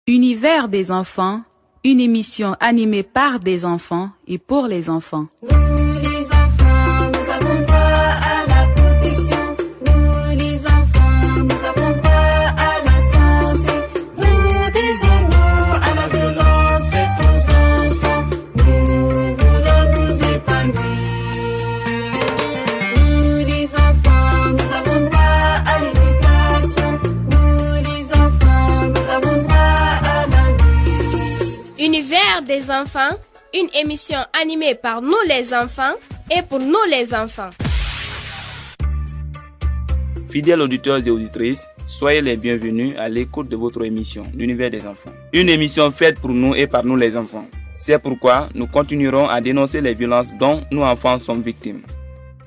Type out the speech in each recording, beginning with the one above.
Univers des enfants, une émission animée par des enfants et pour les enfants. Nous les enfants, nous avons droit à la protection. Nous les enfants, nous avons droit à la santé. Nous désirons à la violence faite aux enfants. Nous voulons nous épanouir. Nous les enfants, nous avons droit à l'éducation. Nous les enfants, nous avons droit à la vie. Univers des enfants, une émission animée par nous les enfants et pour nous les enfants. Fidèles auditeurs et auditrices, soyez les bienvenus à l'écoute de votre émission, l'Univers des enfants. Une émission faite pour nous et par nous les enfants. C'est pourquoi nous continuerons à dénoncer les violences dont nos enfants sont victimes.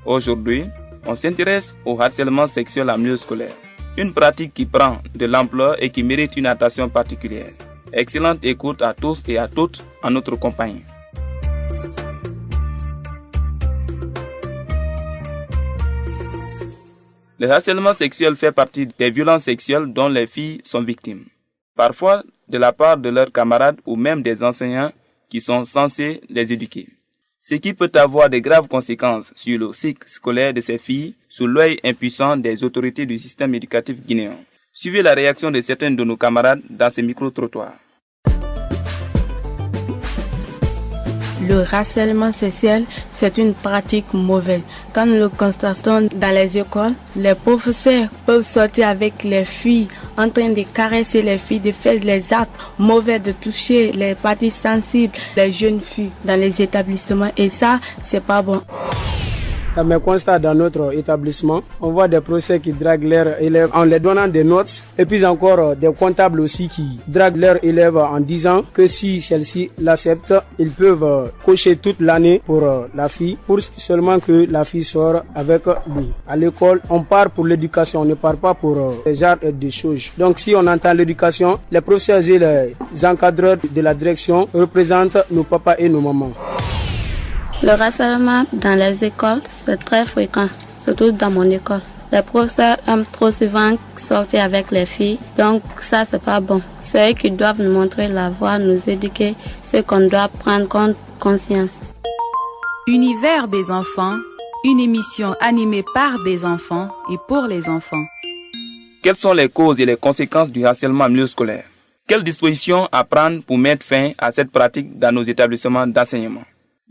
Aujourd'hui, on s'intéresse au harcèlement sexuel en milieu scolaire. Une pratique qui prend de l'ampleur et qui mérite une attention particulière. Excellente écoute à tous et à toutes en notre compagnie. Le harcèlement sexuel fait partie des violences sexuelles dont les filles sont victimes. Parfois de la part de leurs camarades ou même des enseignants qui sont censés les éduquer. Ce qui peut avoir de graves conséquences sur le cycle scolaire de ces filles sous l'œil impuissant des autorités du système éducatif guinéen. Suivez la réaction de certains de nos camarades dans ces micro-trottoirs. Le harcèlement sexuel, c'est une pratique mauvaise. Quand nous le constatons dans les écoles, les professeurs peuvent sortir avec les filles en train de caresser les filles, de faire les actes mauvais, de toucher les parties sensibles des jeunes filles dans les établissements. Et ça, c'est pas bon. Dans mes constats dans notre établissement, on voit des professeurs qui draguent leurs élèves en leur donnant des notes et puis encore des comptables aussi qui draguent leurs élèves en disant que si celle-ci l'accepte, ils peuvent cocher toute l'année pour la fille pour seulement que la fille sort avec lui. À l'école, on part pour l'éducation, on ne part pas pour les arts et des choses. Donc si on entend l'éducation, les professeurs et les encadreurs de la direction représentent nos papas et nos mamans. Le harcèlement dans les écoles, c'est très fréquent, surtout dans mon école. Les professeurs aiment trop souvent sortir avec les filles, donc ça, c'est pas bon. C'est eux qui doivent nous montrer la voie, nous éduquer, ce qu'on doit prendre conscience. Univers des enfants, une émission animée par des enfants et pour les enfants. Quelles sont les causes et les conséquences du harcèlement en milieu scolaire? Quelles dispositions à prendre pour mettre fin à cette pratique dans nos établissements d'enseignement?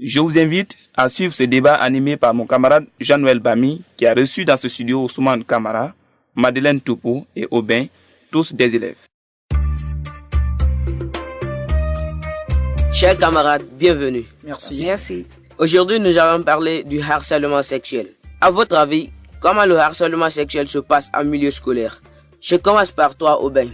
Je vous invite à suivre ce débat animé par mon camarade Jean-Noël Bami, qui a reçu dans ce studio Ousmane Kamara, Madeleine Toupou et Aubin, tous des élèves. Chers camarades, bienvenue. Merci. Aujourd'hui, nous allons parler du harcèlement sexuel. À votre avis, comment le harcèlement sexuel se passe en milieu scolaire? Je commence par toi, Aubin.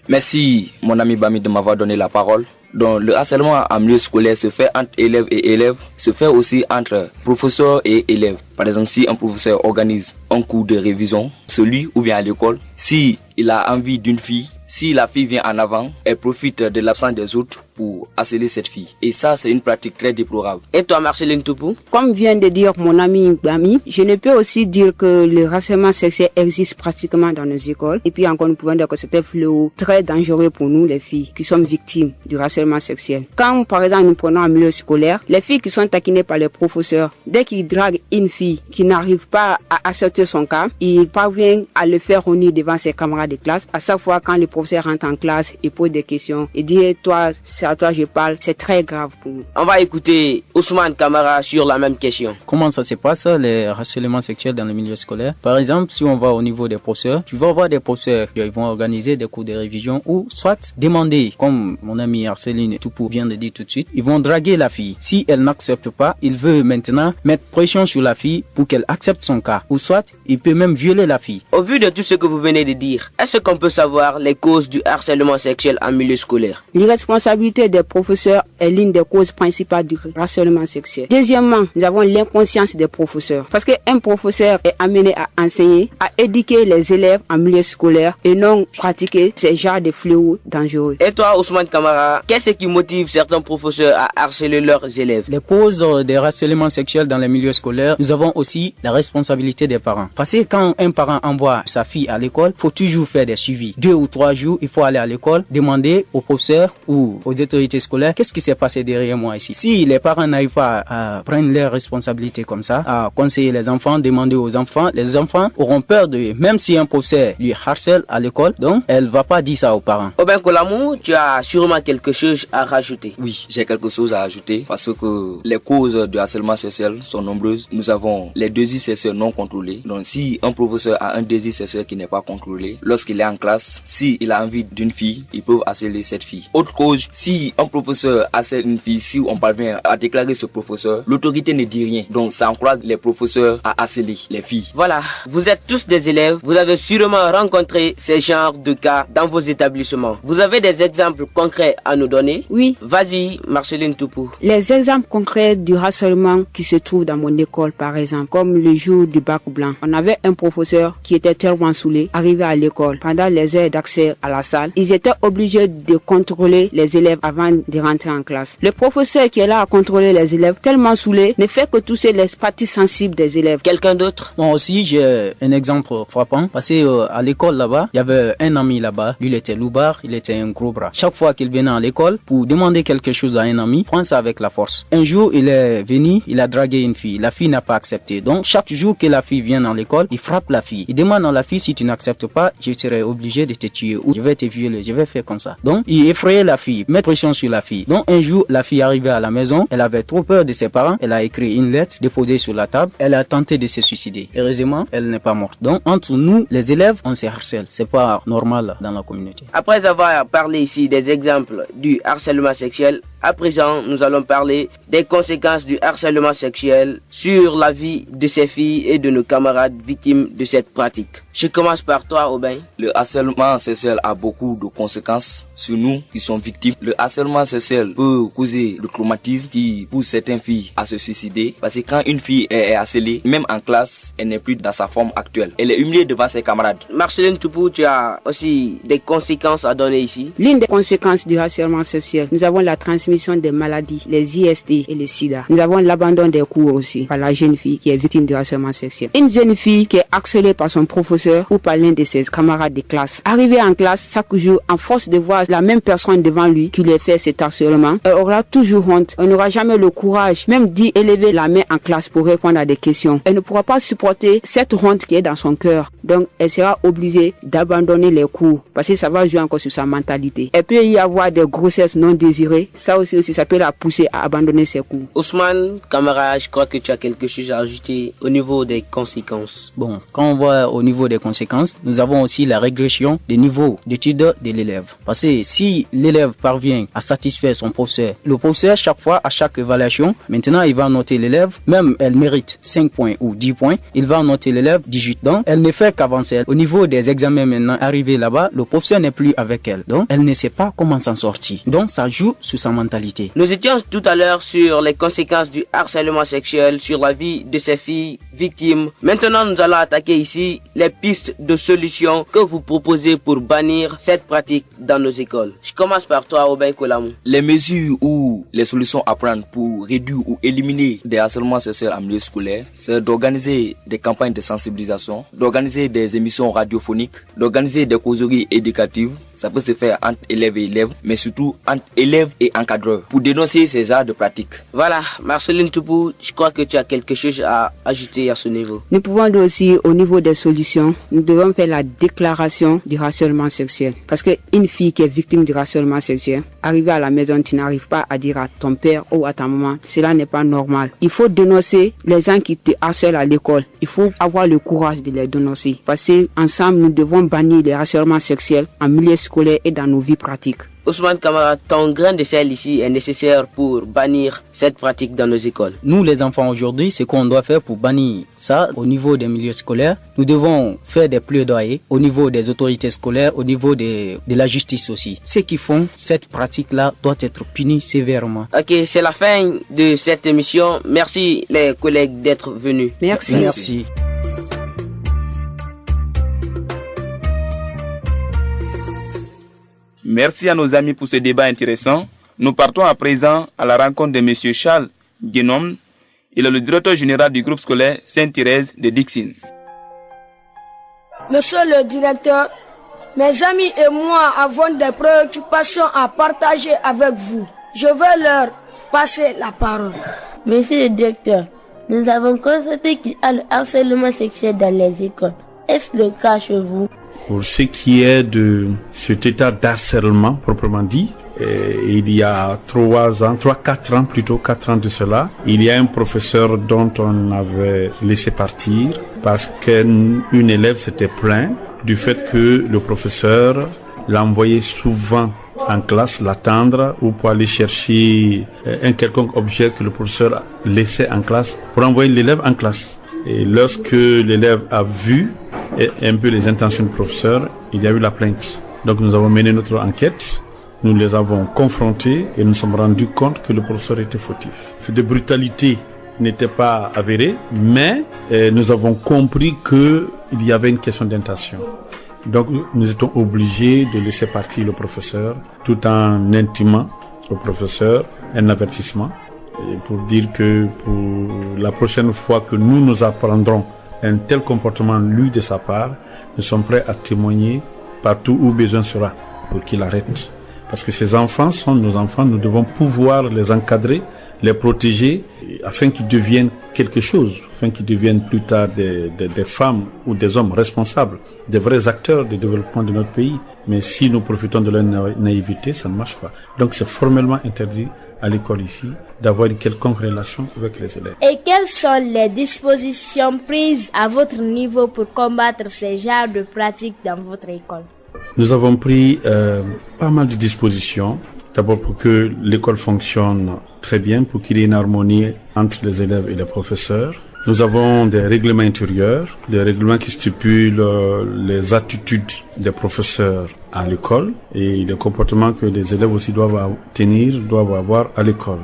Merci, mon ami Bami, de m'avoir donné la parole. Donc, le harcèlement en milieu scolaire se fait entre élèves et élèves, se fait aussi entre professeurs et élèves. Par exemple, si un professeur organise un cours de révision, celui ou vient à l'école, si il a envie d'une fille, si la fille vient en avant, elle profite de l'absence des autres pour harceler cette fille. Et ça, c'est une pratique très déplorable. Et toi, Marceline Toupou? Comme vient de dire mon ami Bami, je ne peux aussi dire que le harcèlement sexuel existe pratiquement dans nos écoles. Et puis encore, nous pouvons dire que c'est un fléau très dangereux pour nous, les filles, qui sommes victimes du harcèlement sexuel. Quand, par exemple, nous prenons un milieu scolaire, les filles qui sont taquinées par les professeurs, dès qu'ils draguent une fille qui n'arrive pas à accepter son cas, ils parviennent à le faire honnir devant ses camarades de classe. À chaque fois, quand les professeurs rentrent en classe et posent des questions, et disent, toi, c'est à toi je parle, c'est très grave pour nous. On va écouter Ousmane Kamara sur la même question. Comment ça se passe, les harcèlements sexuels dans le milieu scolaire? Par exemple, si on va au niveau des professeurs, tu vas voir des professeurs qui vont organiser des cours de révision ou soit demander, comme mon ami Marceline Toupou vient de dire tout de suite, ils vont draguer la fille. Si elle n'accepte pas, il veut maintenant mettre pression sur la fille pour qu'elle accepte son cas. Ou soit, il peut même violer la fille. Au vu de tout ce que vous venez de dire, est-ce qu'on peut savoir les causes du harcèlement sexuel en milieu scolaire? L'irresponsabilité responsabilité des professeurs est l'une des causes principales du harcèlement sexuel. Deuxièmement, nous avons l'inconscience des professeurs. Parce qu'un professeur est amené à enseigner, à éduquer les élèves en milieu scolaire et non pratiquer ces genres de fléaux dangereux. Et toi, Ousmane Kamara, qu'est-ce qui motive certains professeurs à harceler leurs élèves? Les causes des harcèlements sexuels dans les milieux scolaires, nous avons aussi la responsabilité des parents. Parce que quand un parent envoie sa fille à l'école, il faut toujours faire des suivis. 2 ou 3 jours, il faut aller à l'école, demander aux professeurs ou aux autorités scolaires qu'est-ce qui s'est passé derrière moi ici. Si les parents n'arrivent pas à prendre leurs responsabilités comme ça, à conseiller les enfants, demander aux enfants, les enfants auront peur de, même si un professeur lui harcèle à l'école, donc elle va pas dire ça aux parents. Aubin Kolamou, tu as sûrement quelque chose à rajouter. Oui, j'ai quelque chose à ajouter parce que les causes de harcèlement sexuel sont nombreuses. Nous avons les désirs sexuels non contrôlés. Donc si un professeur a un désir sexuel qui n'est pas contrôlé, lorsqu'il est en classe, s'il a envie d'une fille, il peut harceler cette fille. Autre cause, si un professeur harcèle une fille, si on parvient à déclarer ce professeur, l'autorité ne dit rien. Donc ça encourage les professeurs à harceler les filles. Voilà, vous êtes tous des élèves, vous avez sûrement rencontré ces genres de cas dans vos établissements. Vous avez des exemples concrets à nous donner? Oui. Vas-y, Marceline Toupou. Les exemples concrets du harcèlement qui se trouve dans mon école, par exemple, comme le jour du bac blanc. On avait un professeur qui était tellement saoulé, arrivé à l'école, pendant les heures d'accès à la salle, ils étaient obligés de contrôler les élèves avant de rentrer en classe. Le professeur qui est là à contrôler les élèves, tellement saoulé, ne fait que toucher les parties sensibles des élèves. Quelqu'un d'autre? Moi aussi, j'ai un exemple frappant. Parce que à l'école là-bas, il y avait un ami là-bas. Lui, il était loupard, il était un gros bras. Chaque fois qu'il venait à l'école pour demander quelque chose à un ami, il prend ça avec la force. Un jour, il est venu, il a dragué une fille. La fille n'a pas accepté. Donc, chaque jour que la fille vient dans l'école, il frappe la fille. Il demande à la fille, si tu n'acceptes pas, je serai obligé de te tuer ou je vais te violer, je vais faire comme ça. Donc, il effrayait la fille, met pression sur la fille. Donc, un jour, la fille arrivait à la maison, elle avait trop peur de ses parents, elle a écrit une lettre déposée sur la table, elle a tenté de se suicider. Heureusement, elle n'est pas morte. Donc, entre nous, les élèves, on se harcèle. C'est pas normal dans la communauté. Après avoir parlé ici des exemples du harcèlement sexuel, à présent, nous allons parler des conséquences du harcèlement sexuel sur la vie de ces filles et de nos camarades victimes de cette pratique. Je commence par toi, Aubin. Le harcèlement sexuel a beaucoup de conséquences sur nous qui sommes victimes. Le harcèlement sexuel peut causer le traumatisme qui pousse certaines filles à se suicider. Parce que quand une fille est harcelée, même en classe, elle n'est plus dans sa forme actuelle. Elle est humiliée devant ses camarades. Marceline Toupou, tu as aussi des conséquences à donner ici. L'une des conséquences du harcèlement sexuel, nous avons la transmission des maladies, les IST et le sida. Nous avons l'abandon des cours aussi par la jeune fille qui est victime du harcèlement sexuel. Une jeune fille qui est harcelée par son professeur ou par l'un de ses camarades de classe. Arrivée en classe, chaque jour, en force de voir la même personne devant lui qui lui fait cet harcèlement, elle aura toujours honte. Elle n'aura jamais le courage, même d'y élever la main en classe pour répondre à des questions. Elle ne pourra pas supporter cette honte qui est dans son cœur. Donc, elle sera obligée d'abandonner les cours parce que ça va jouer encore sur sa mentalité. Elle peut y avoir des grossesses non désirées. Ça aussi, ça peut la pousser à abandonner ses cours. Ousmane Kamara, je crois que tu as quelque chose à ajouter au niveau des conséquences. Bon, quand on voit au niveau des conséquences, nous avons aussi la régression des niveaux d'études de l'élève. Parce que si l'élève parvient à satisfaire son professeur, le professeur, chaque fois, à chaque évaluation, maintenant, il va noter l'élève, même elle mérite 5 points ou 10 points, il va noter l'élève 18. Donc, elle ne fait qu'avancer. Au niveau des examens maintenant, arrivé là-bas, le professeur n'est plus avec elle. Donc, elle ne sait pas comment s'en sortir. Donc, ça joue sur sa mentalité. Nous étions tout à l'heure sur les conséquences du harcèlement sexuel sur la vie de ces filles victimes. Maintenant, nous allons attaquer ici les pistes de solutions que vous proposez pour bannir cette pratique dans nos écoles. Je commence par toi, Aubin Kolamou. Les mesures ou les solutions à prendre pour réduire ou éliminer des harcèlements sexuels en milieu scolaire, c'est d'organiser des campagnes de sensibilisation, d'organiser des émissions radiophoniques, d'organiser des causeries éducatives. Ça peut se faire entre élèves et élèves, mais surtout entre élèves et encadreurs, pour dénoncer ces genres de pratiques. Voilà, Marceline Toupou, je crois que tu as quelque chose à ajouter à ce niveau. Nous pouvons dire aussi, au niveau des solutions, nous devons faire la déclaration du harcèlement sexuel. Parce qu'une fille qui est victime du harcèlement sexuel, arrivée à la maison, tu n'arrives pas à dire à ton père ou à ta maman, cela n'est pas normal. Il faut dénoncer les gens qui te harcèlent à l'école. Il faut avoir le courage de les dénoncer. Parce qu'ensemble, nous devons bannir le harcèlement sexuel en milieu scolaire et dans nos vies pratiques. Ousmane Kamara, ton grain de sel ici est nécessaire pour bannir cette pratique dans nos écoles. Nous, les enfants, aujourd'hui, ce qu'on doit faire pour bannir ça au niveau des milieux scolaires, nous devons faire des plaidoyers au niveau des autorités scolaires, au niveau de la justice aussi. Ceux qui font cette pratique-là doivent être punis sévèrement. Ok, c'est la fin de cette émission. Merci les collègues d'être venus. Merci. Merci à nos amis pour ce débat intéressant. Nous partons à présent à la rencontre de M. Charles Guénom. Il est le directeur général du groupe scolaire Sainte-Thérèse de Dixine. Monsieur le directeur, mes amis et moi avons des préoccupations à partager avec vous. Je vais leur passer la parole. Monsieur le directeur, nous avons constaté qu'il y a le harcèlement sexuel dans les écoles. Est-ce le cas chez vous? Pour ce qui est de cet état d'harcèlement proprement dit, il y a 4 ans de cela, il y a un professeur dont on avait laissé partir parce qu'une élève s'était plainte du fait que le professeur l'envoyait souvent en classe l'attendre ou pour aller chercher un quelconque objet que le professeur laissait en classe pour envoyer l'élève en classe. Et lorsque l'élève a vu un peu les intentions du professeur, il y a eu la plainte. Donc nous avons mené notre enquête, nous les avons confrontés et nous sommes rendus compte que le professeur était fautif. Le fait de brutalité n'était pas avéré, mais nous avons compris qu'il y avait une question d'intention. Donc nous étions obligés de laisser partir le professeur tout en intimant au professeur un avertissement pour dire que pour la prochaine fois que nous apprendrons un tel comportement lui de sa part, nous sommes prêts à témoigner partout où besoin sera pour qu'il arrête. Parce que ces enfants sont nos enfants, nous devons pouvoir les encadrer, les protéger afin qu'ils deviennent quelque chose, afin qu'ils deviennent plus tard des femmes ou des hommes responsables, des vrais acteurs du développement de notre pays. Mais si nous profitons de leur naïveté, ça ne marche pas. Donc c'est formellement interdit à l'école ici d'avoir une quelconque relation avec les élèves. Et quelles sont les dispositions prises à votre niveau pour combattre ces genres de pratiques dans votre école? Nous avons pris pas mal de dispositions. D'abord pour que l'école fonctionne très bien, pour qu'il y ait une harmonie entre les élèves et les professeurs. Nous avons des règlements intérieurs, des règlements qui stipulent les attitudes des professeurs à l'école et les comportements que les élèves aussi doivent avoir à l'école.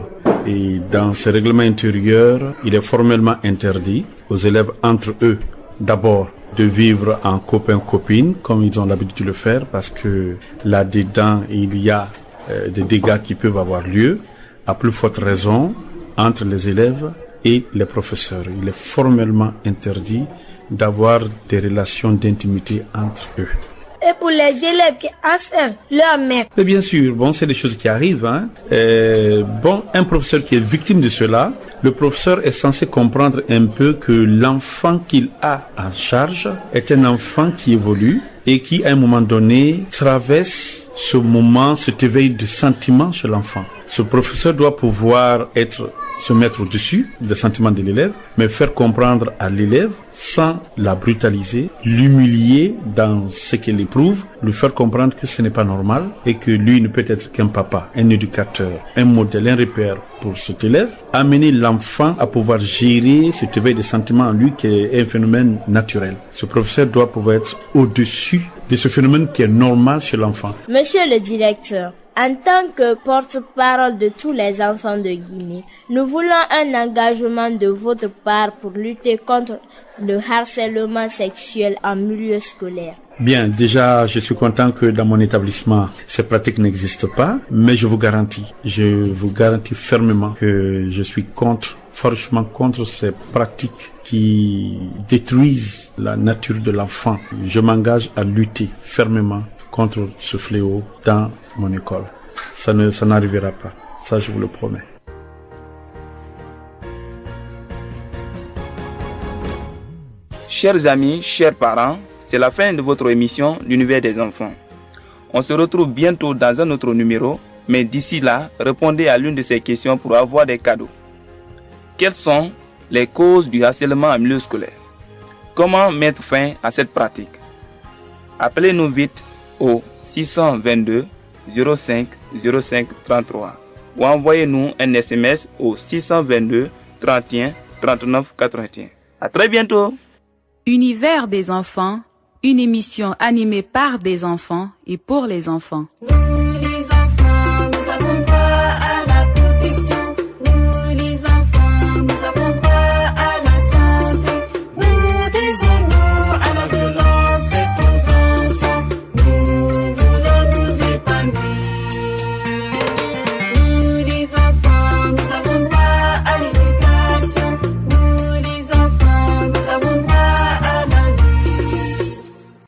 Et dans ces règlements intérieurs, il est formellement interdit aux élèves entre eux, d'abord, de vivre en copain-copine, comme ils ont l'habitude de le faire, parce que là-dedans, il y a des dégâts qui peuvent avoir lieu, à plus forte raison, entre les élèves et les professeurs. Il est formellement interdit d'avoir des relations d'intimité entre eux. Et pour les élèves qui harcèlent leur maître? Mais bien sûr, c'est des choses qui arrivent. Un professeur qui est victime de cela, le professeur est censé comprendre un peu que l'enfant qu'il a en charge est un enfant qui évolue et qui, à un moment donné, traverse cet éveil de sentiments chez l'enfant. Ce professeur doit pouvoir se mettre au-dessus des sentiments de l'élève, mais faire comprendre à l'élève, sans la brutaliser, l'humilier dans ce qu'elle éprouve, lui faire comprendre que ce n'est pas normal et que lui ne peut être qu'un papa, un éducateur, un modèle, un repère pour cet élève, amener l'enfant à pouvoir gérer cet éveil des sentiments en lui qui est un phénomène naturel. Ce professeur doit pouvoir être au-dessus de ce phénomène qui est normal chez l'enfant. Monsieur le directeur, en tant que porte-parole de tous les enfants de Guinée, nous voulons un engagement de votre part pour lutter contre le harcèlement sexuel en milieu scolaire. Bien, déjà, je suis content que dans mon établissement, ces pratiques n'existent pas, mais je vous garantis fermement que je suis farouchement contre ces pratiques qui détruisent la nature de l'enfant. Je m'engage à lutter fermement contre ce fléau dans mon école. Ça n'arrivera pas. Ça, je vous le promets. Chers amis, chers parents, c'est la fin de votre émission L'univers des enfants. On se retrouve bientôt dans un autre numéro, mais d'ici là, répondez à l'une de ces questions pour avoir des cadeaux. Quelles sont les causes du harcèlement en milieu scolaire? Comment mettre fin à cette pratique? Appelez-nous vite au 622 05 05 33 ou envoyez-nous un SMS au 622 31 39 81. À très bientôt. Univers des enfants, une émission animée par des enfants et pour les enfants.